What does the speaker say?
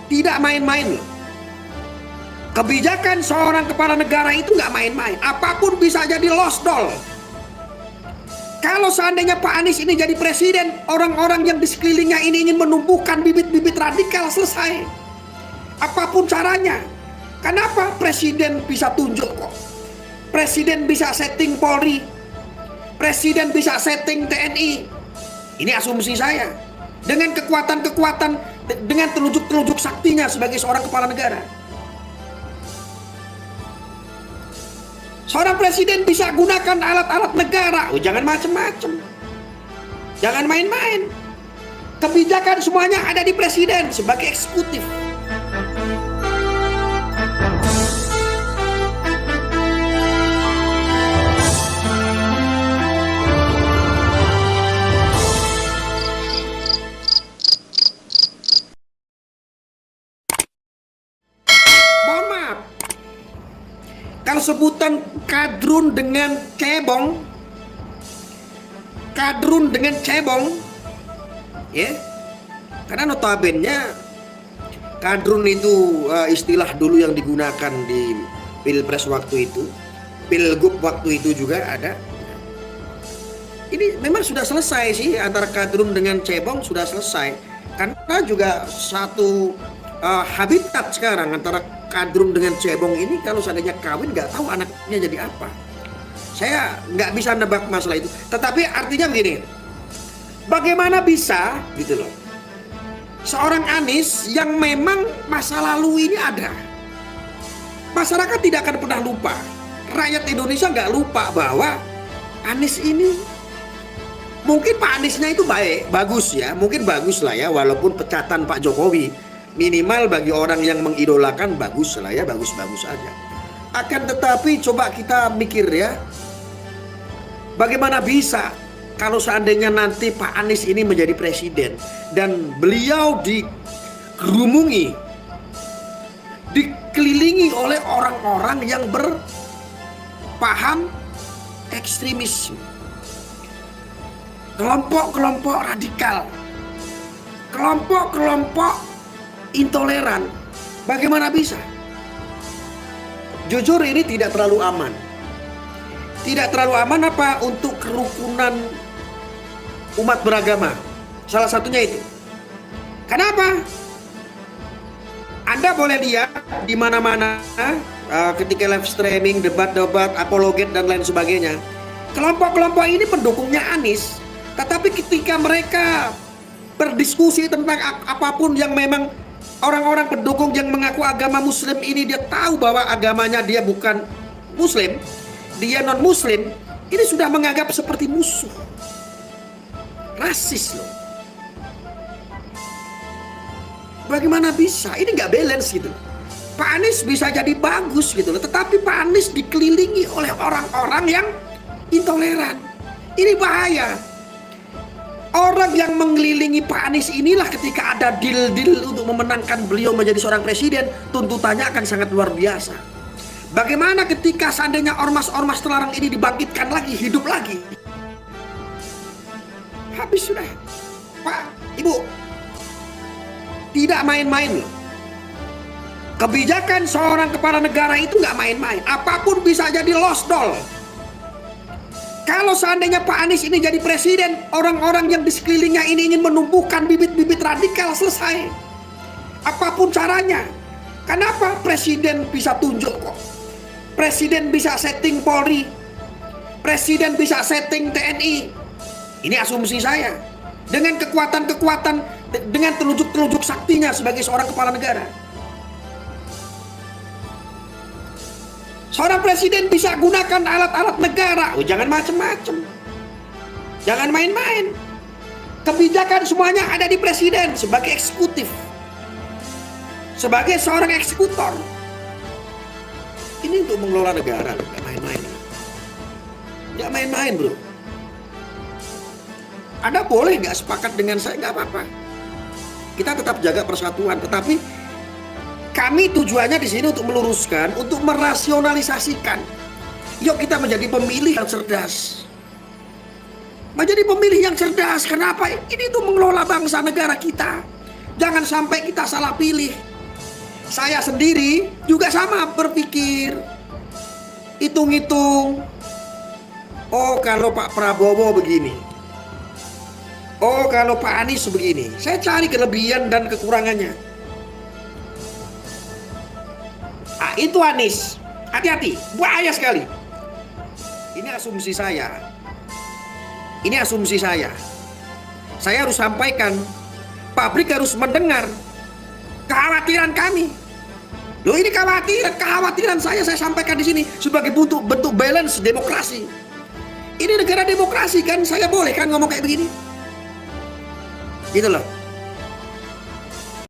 Tidak main-main loh. Kebijakan seorang kepala negara itu nggak main-main. Apapun bisa jadi lost doll. Kalau seandainya Pak Anies ini jadi presiden, orang-orang yang di sekelilingnya ini ingin menumbuhkan bibit-bibit radikal, selesai. Apapun caranya. Kenapa presiden bisa tunjuk kok? Presiden bisa setting Polri. Presiden bisa setting TNI. Ini asumsi saya. Dengan kekuatan-kekuatan, dengan telunjuk-telunjuk saktinya sebagai seorang kepala negara. Seorang presiden bisa gunakan alat-alat negara. Oh, jangan macem-macem. Jangan main-main. Kebijakan semuanya ada di presiden sebagai eksekutif. Mohon maaf. Kalau sebutan kadrun dengan cebong, ya, karena notabene kadrun itu istilah dulu yang digunakan di pilpres waktu itu, pilgub waktu itu juga ada. Ini memang sudah selesai sih, antara kadrun dengan cebong sudah selesai, karena juga satu habitat sekarang antara kadrun dengan cebong ini. Kalau seandainya kawin nggak tahu anaknya jadi apa. Saya nggak bisa nebak masalah itu. Tetapi artinya begini, bagaimana bisa gitu loh, seorang Anies yang memang masa lalu ini ada, masyarakat tidak akan pernah lupa, rakyat Indonesia nggak lupa bahwa Anies ini, mungkin Pak Aniesnya itu baik, bagus ya, mungkin bagus lah ya, walaupun pecatan Pak Jokowi, minimal bagi orang yang mengidolakan bagus lah ya, bagus-bagus aja. Akan tetapi coba kita mikir ya, bagaimana bisa kalau seandainya nanti Pak Anies ini menjadi presiden dan beliau dikerumungi, dikelilingi oleh orang-orang yang berpaham ekstremisme, kelompok-kelompok radikal, kelompok-kelompok intoleran. Bagaimana bisa? Jujur ini tidak terlalu aman. Tidak terlalu aman apa untuk kerukunan umat beragama. Salah satunya itu. Kenapa? Anda boleh lihat di mana-mana ketika live streaming, debat-debat, apologet dan lain sebagainya. Kelompok-kelompok ini pendukungnya Anies. Tetapi ketika mereka berdiskusi tentang apapun yang memang orang-orang pendukung yang mengaku agama Muslim ini, dia tahu bahwa agamanya dia bukan Muslim, dia non-Muslim, ini sudah menganggap seperti musuh. Rasis loh. Bagaimana bisa? Ini nggak balance gitu. Pak Anies bisa jadi bagus gitu loh, tetapi Pak Anies dikelilingi oleh orang-orang yang intoleran. Ini bahaya. Orang yang mengelilingi Pak Anies inilah ketika ada deal-deal untuk memenangkan beliau menjadi seorang presiden, tuntutannya akan sangat luar biasa. Bagaimana ketika seandainya ormas-ormas terlarang ini dibangkitkan lagi, hidup lagi? Habis sudah. Pak, Ibu, tidak main-main loh. Kebijakan seorang kepala negara itu nggak main-main. Apapun bisa jadi lost doll. Kalau seandainya Pak Anies ini jadi presiden, orang-orang yang di sekelilingnya ini ingin menumbuhkan bibit-bibit radikal, selesai. Apapun caranya. Kenapa presiden bisa tunjuk kok? Presiden bisa setting Polri. Presiden bisa setting TNI. Ini asumsi saya. Dengan kekuatan-kekuatan, dengan telunjuk-telunjuk saktinya sebagai seorang kepala negara. Seorang presiden bisa gunakan alat-alat negara. Oh, jangan macem-macem. Jangan main-main. Kebijakan semuanya ada di presiden sebagai eksekutif. Sebagai seorang eksekutor. Ini untuk mengelola negara, nggak main-main. Nggak main-main, bro. Anda boleh nggak sepakat dengan saya, nggak apa-apa. Kita tetap jaga persatuan, tetapi kami tujuannya di sini untuk meluruskan, untuk merasionalisasikan. Yuk kita menjadi pemilih yang cerdas. Menjadi pemilih yang cerdas. Kenapa? Ini tuh mengelola bangsa negara kita. Jangan sampai kita salah pilih. Saya sendiri juga sama berpikir, hitung-hitung. Oh, kalau Pak Prabowo begini. Oh, kalau Pak Anies begini. Saya cari kelebihan dan kekurangannya. Ah, itu Anies. Hati-hati, bahaya sekali. Ini asumsi saya. Ini asumsi saya. Saya harus sampaikan, publik harus mendengar kekhawatiran kami. Loh, ini kekhawatiran saya sampaikan di sini sebagai bentuk balance demokrasi. Ini negara demokrasi kan, saya boleh kan ngomong kayak begini? Gitu loh.